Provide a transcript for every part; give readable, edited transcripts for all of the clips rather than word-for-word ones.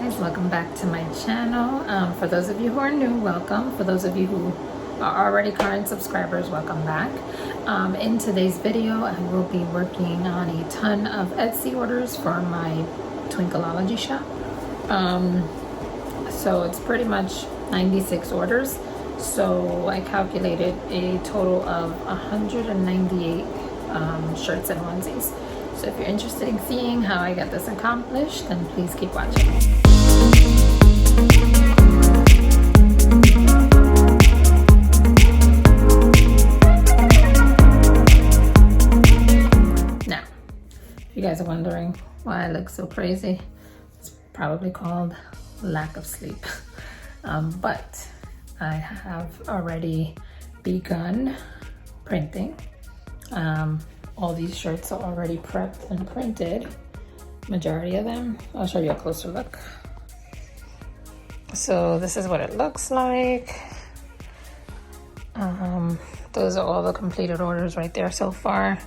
guys, welcome back to my channel. For those of you who are new, welcome. For those of you who are already current subscribers, welcome back. In today's video, I will be working on a ton of Etsy orders for my Twinkleology shop. So it's pretty much 96 orders. So I calculated a total of 198 shirts and onesies. So if you're interested in seeing how I get this accomplished, then please keep watching. Now, if you guys are wondering why I look so crazy, it's probably called lack of sleep. But I have already begun printing. All these shirts are already prepped and printed, majority of them. I'll show you a closer look. So this is what it looks like. Those are all the completed orders right there so far.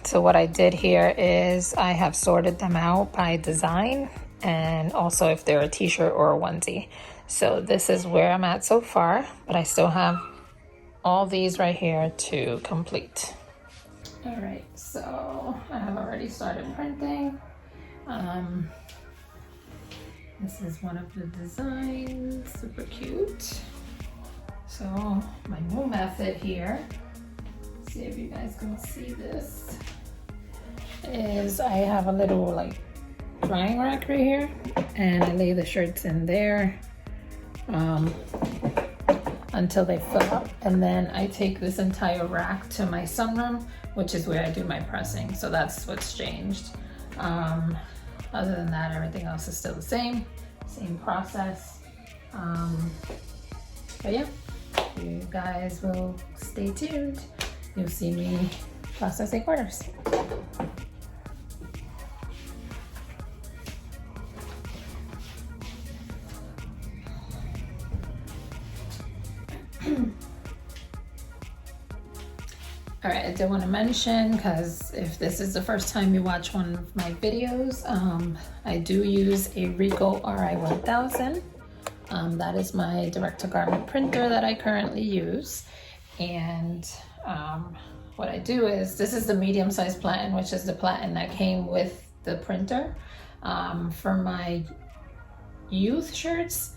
So what I did here is I have sorted them out by design and also if they're a t-shirt or a onesie. So this is where I'm at so far, but I still have all these right here to complete. All right, so I have already started printing. This is one of the designs, super cute. So my new method here, see if you guys can see this, is I have a little like drying rack right here and I lay the shirts in there until they fill up, and then I take this entire rack to my sunroom, which is where I do my pressing. So that's what's changed. Other than that, everything else is still the same process. But yeah, you guys will stay tuned. You'll see me processing orders. All right, I did want to mention, because if this is the first time you watch one of my videos, I do use a Ricoh RI1000. That is my direct-to-garment printer that I currently use. And what I do is, this is the medium-sized platen, which is the platen that came with the printer. For my youth shirts,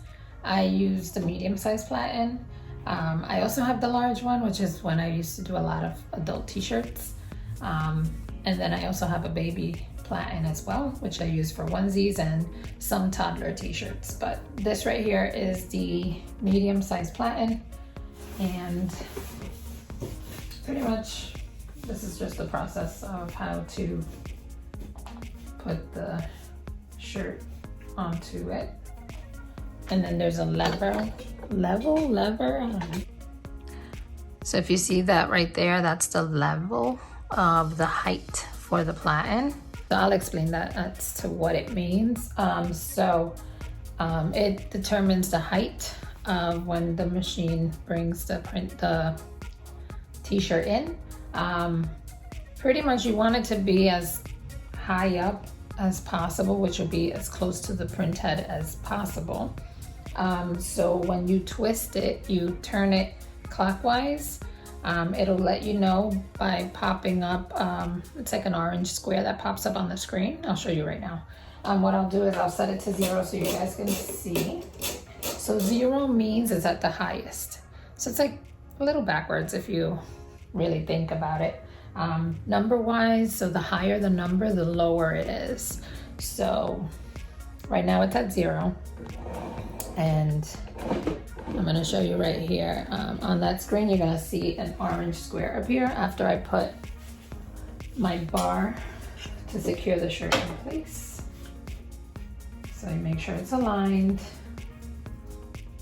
I use the medium-sized platen. I also have the large one, which is when I used to do a lot of adult t-shirts. And then I also have a baby platen as well, which I use for onesies and some toddler t-shirts. But this right here is the medium-sized platen. And pretty much this is just the process of how to put the shirt onto it. And then there's a lever. So if you see that right there, that's the level of the height for the platen. So I'll explain that as to what it means. It determines the height of when the machine brings the t-shirt in. Pretty much you want it to be as high up as possible, which would be as close to the print head as possible. So when you twist it, you turn it clockwise. It'll let you know by popping up, it's like an orange square that pops up on the screen. I'll show you right now. What I'll do is I'll set it to 0 so you guys can see. So 0 means it's at the highest. So it's like a little backwards if you really think about it. Number wise, so the higher the number, the lower it is. So right now it's at 0. And I'm gonna show you right here. On that screen, you're gonna see an orange square appear after I put my bar to secure the shirt in place. So you make sure it's aligned.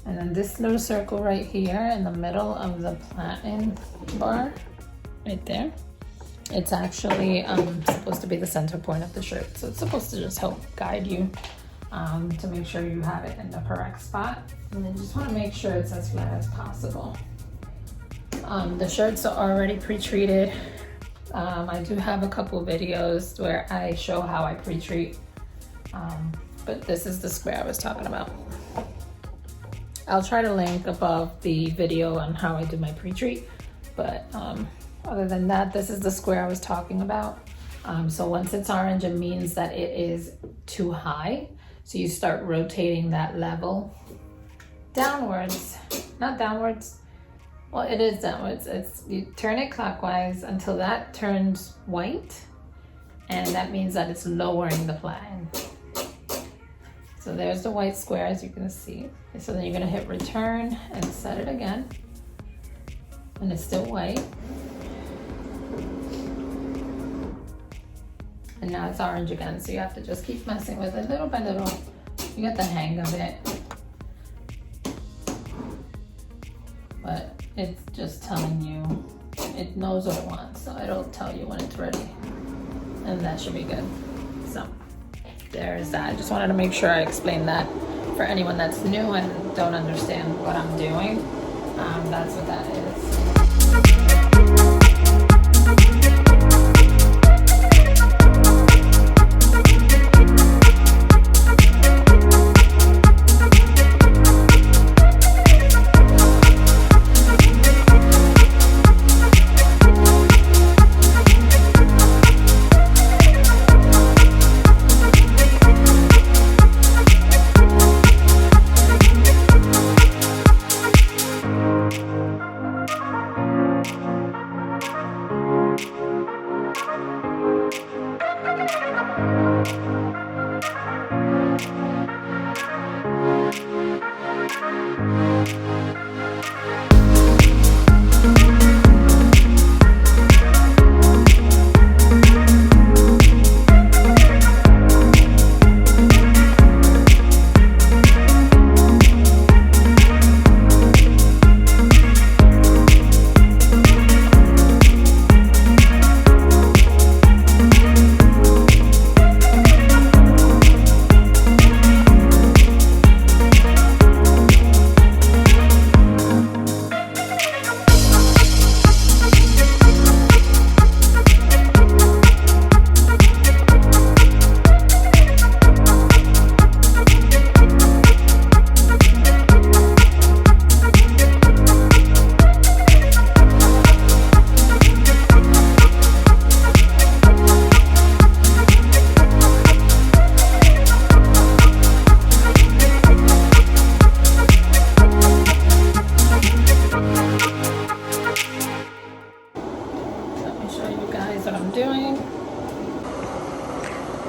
And then this little circle right here in the middle of the platen bar, right there, it's actually supposed to be the center point of the shirt. So it's supposed to just help guide you to make sure you have it in the correct spot. And then just want to make sure it's as flat as possible. The shirts are already pre-treated. I do have a couple videos where I show how I pre-treat but this is the square I was talking about. I'll try to link above the video on how I do my pre-treat, but other than that, this is the square I was talking about. So once it's orange, it means that it is too high. So you start rotating that level downwards, not downwards. Well, it is downwards. You turn it clockwise until that turns white, and that means that it's lowering the plan. So there's the white square, as you can see. So then you're gonna hit return and set it again, and it's still white. And now it's orange again, so you have to just keep messing with it little by little. You get the hang of it. But it's just telling you, it knows what it wants, so it'll tell you when it's ready. And that should be good. So there's that. I just wanted to make sure I explained that for anyone that's new and don't understand what I'm doing. That's what that is.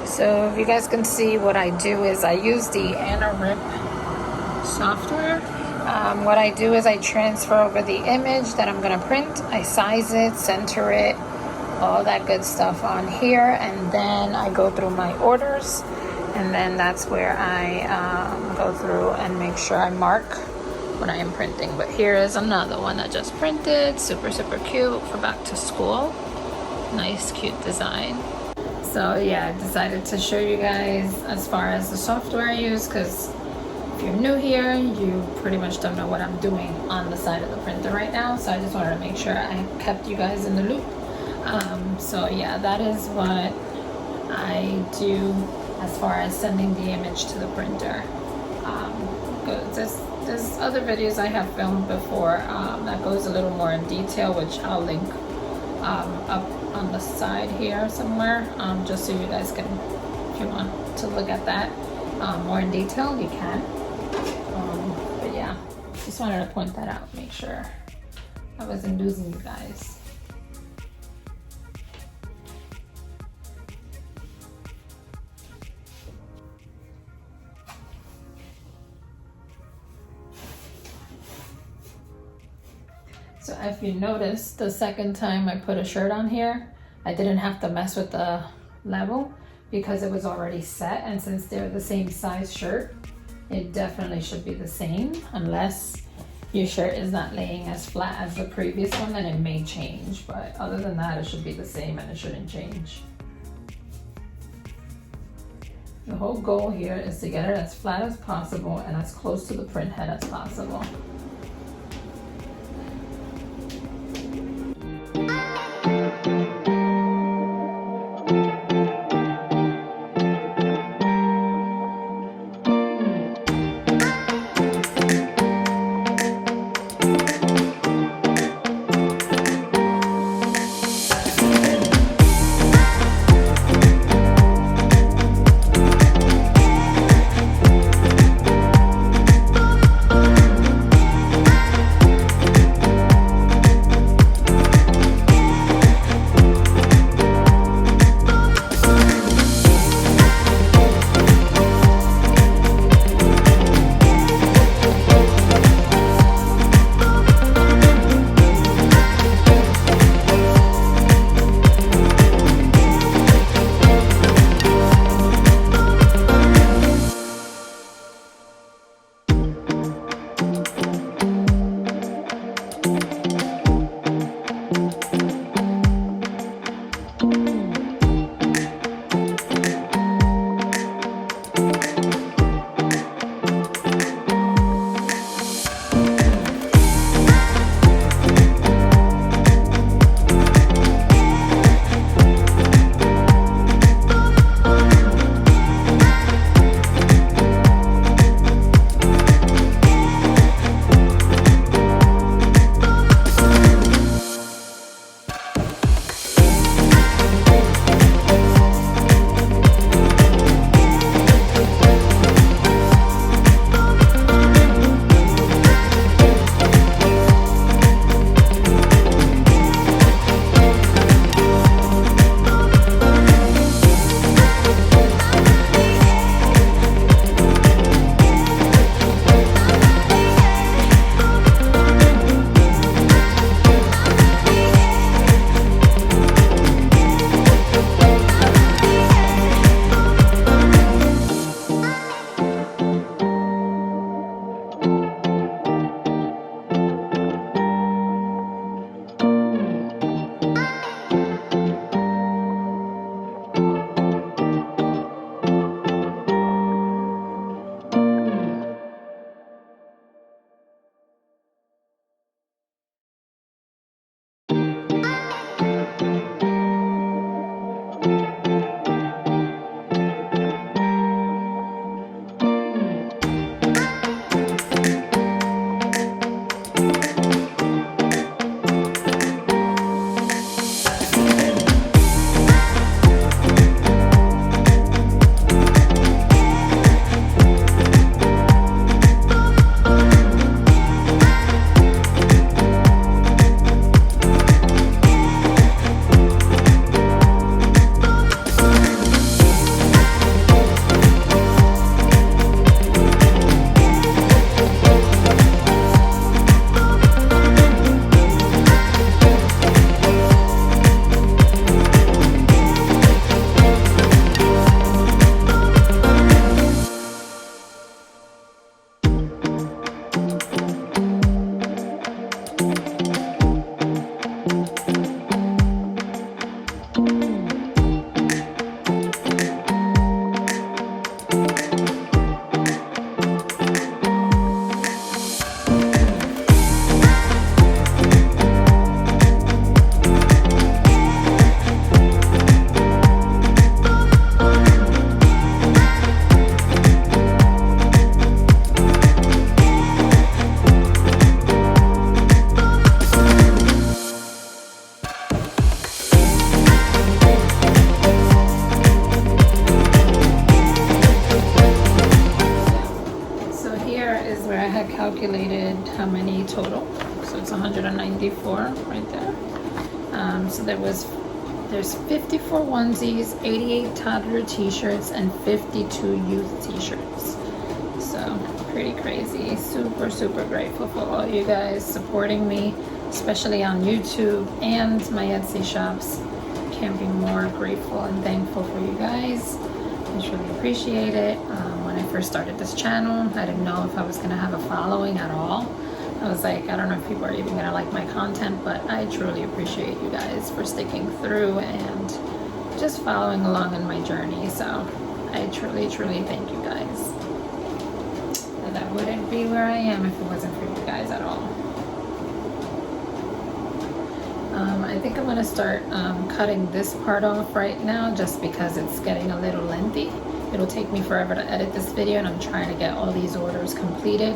So if you guys can see, what I do is I use the AnaRip software. What I do is I transfer over the image that I'm gonna print. I size it, center it, all that good stuff on here, and then I go through my orders, and then that's where I go through and make sure I mark when I am printing. But here is another one that just printed, super cute for back to school. Nice cute design. So yeah, I decided to show you guys as far as the software I use, because if you're new here, you pretty much don't know what I'm doing on the side of the printer right now. So I just wanted to make sure I kept you guys in the loop. So yeah, that is what I do as far as sending the image to the printer. There's other videos I have filmed before that goes a little more in detail, which I'll link up on the side here somewhere, just so you guys can, if you want to look at that more in detail, you can. But yeah, just wanted to point that out, make sure I wasn't losing you guys. So if you notice, the second time I put a shirt on here, I didn't have to mess with the level because it was already set, and since they're the same size shirt, it definitely should be the same, unless your shirt is not laying as flat as the previous one, then it may change, but other than that, it should be the same and it shouldn't change. The whole goal here is to get it as flat as possible and as close to the print head as possible. Calculated how many total, so it's 194 right there. So there's 54 onesies, 88 toddler t-shirts, and 52 youth t-shirts. So pretty crazy. Super grateful for all you guys supporting me, especially on YouTube and my Etsy shops. Can't be more grateful and thankful for you guys. I truly appreciate it. When I first started this channel, I didn't know if I was going to have a following at all. I was like, I don't know if people are even going to like my content, but I truly appreciate you guys for sticking through and just following along in my journey. So I truly thank you guys. And I wouldn't be where I am if it wasn't for you guys at all. I think I'm going to start cutting this part off right now just because it's getting a little lengthy. It'll take me forever to edit this video, and I'm trying to get all these orders completed.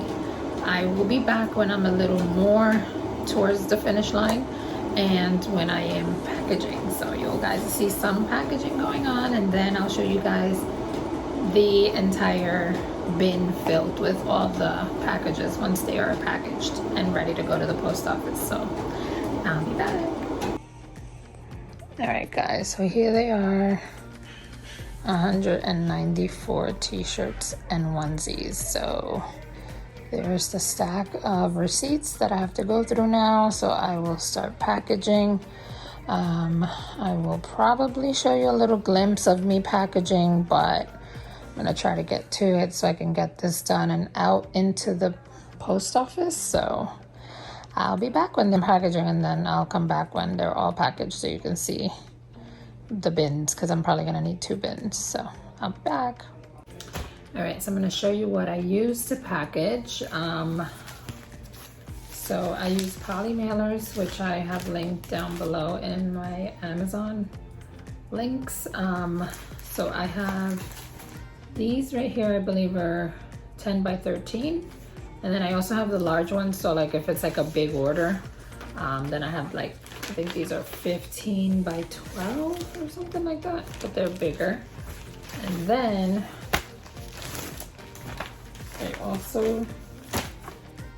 I will be back when I'm a little more towards the finish line and when I am packaging. So you guys see some packaging going on, and then I'll show you guys the entire bin filled with all the packages once they are packaged and ready to go to the post office. So I'll be back. Alright guys, so here they are, 194 t-shirts and onesies. So there's the stack of receipts that I have to go through now, so I will start packaging. I will probably show you a little glimpse of me packaging, but I'm gonna try to get to it so I can get this done and out into the post office. So I'll be back when they're packaging, and then I'll come back when they're all packaged so you can see the bins, because I'm probably gonna need 2 bins. So I'll be back. All right, so I'm gonna show you what I use to package. So I use poly mailers, which I have linked down below in my Amazon links. So I have these right here, I believe are 10 by 13. And then I also have the large ones. So like if it's like a big order, then I have like, I think these are 15 by 12 or something like that, but they're bigger. And then I also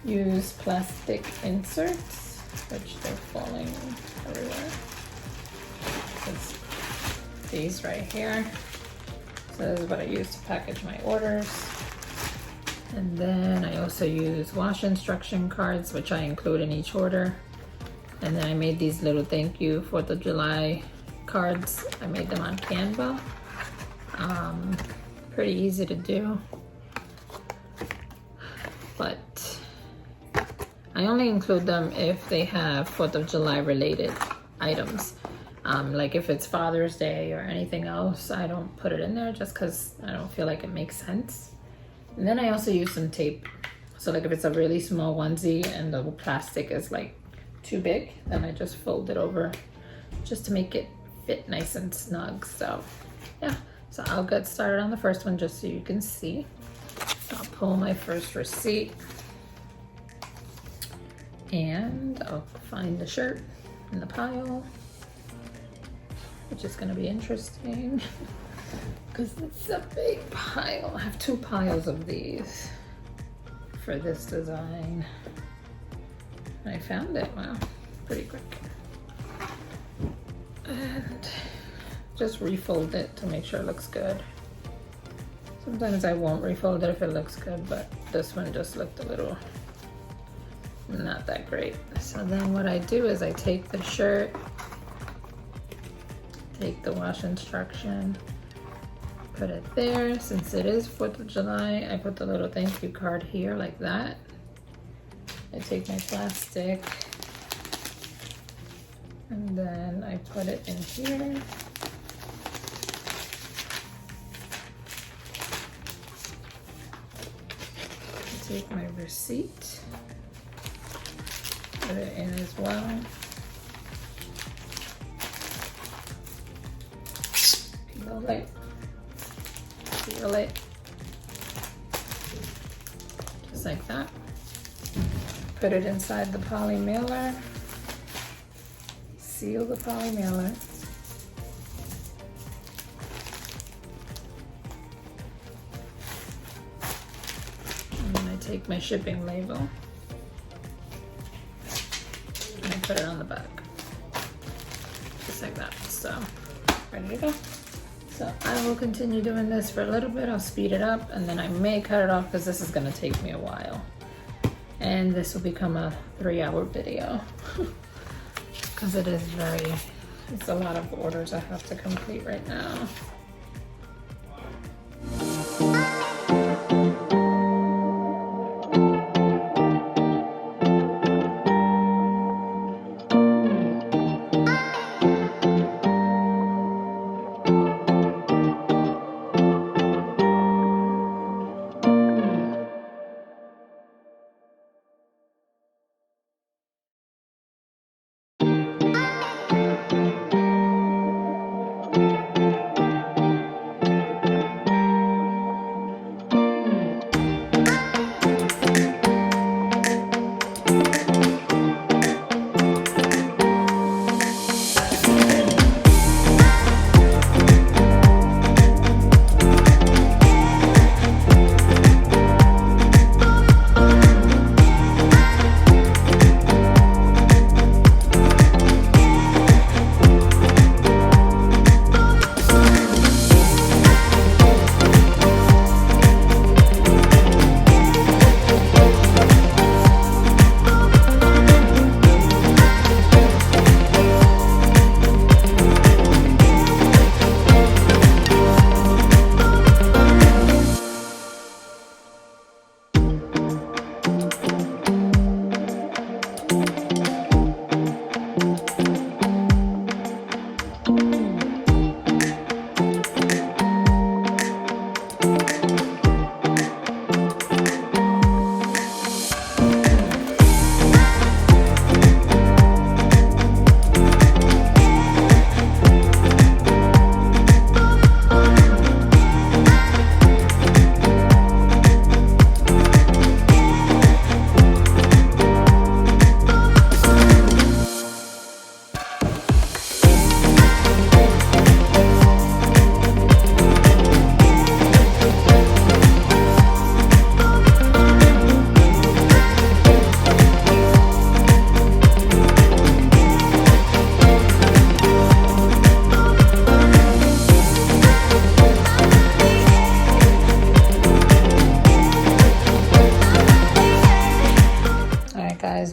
use plastic inserts, which they're falling everywhere. It's these right here. So this is what I use to package my orders. And then I also use wash instruction cards, which I include in each order. And then I made these little thank you 4th of July cards. I made them on Canva. Pretty easy to do. But I only include them if they have 4th of July related items. Like if it's Father's Day or anything else, I don't put it in there just because I don't feel like it makes sense. And then I also use some tape. So like if it's a really small onesie and the plastic is like too big, then I just fold it over just to make it fit nice and snug. So yeah, so I'll get started on the first one just so you can see. I'll pull my first receipt and I'll find the shirt in the pile, which is gonna be interesting because it's a big pile. I have 2 piles of these for this design. I found it, wow, pretty quick. And just refold it to make sure it looks good. Sometimes I won't refold it if it looks good, but this one just looked a little not that great. So then what I do is I take the shirt, take the wash instruction, put it there. Since it is 4th of July, I put the little thank you card here like that. I take my plastic and then I put it in here. I take my receipt, put it in as well. Peel it, seal it, just like that. Put it inside the poly mailer, seal the poly mailer. And then I take my shipping label and I put it on the back, just like that. So, ready to go. So I will continue doing this for a little bit. I'll speed it up and then I may cut it off because this is gonna take me a while. And this will become a 3-hour video because it is it's a lot of orders I have to complete right now.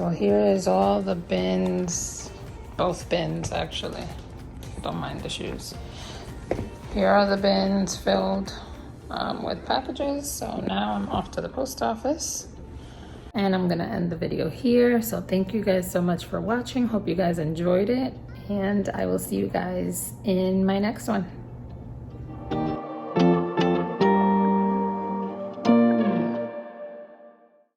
So here is all the bins, both bins actually. Don't mind the shoes. Here are the bins filled with packages. So now I'm off to the post office. And I'm gonna end the video here. So thank you guys so much for watching. Hope you guys enjoyed it. And I will see you guys in my next one.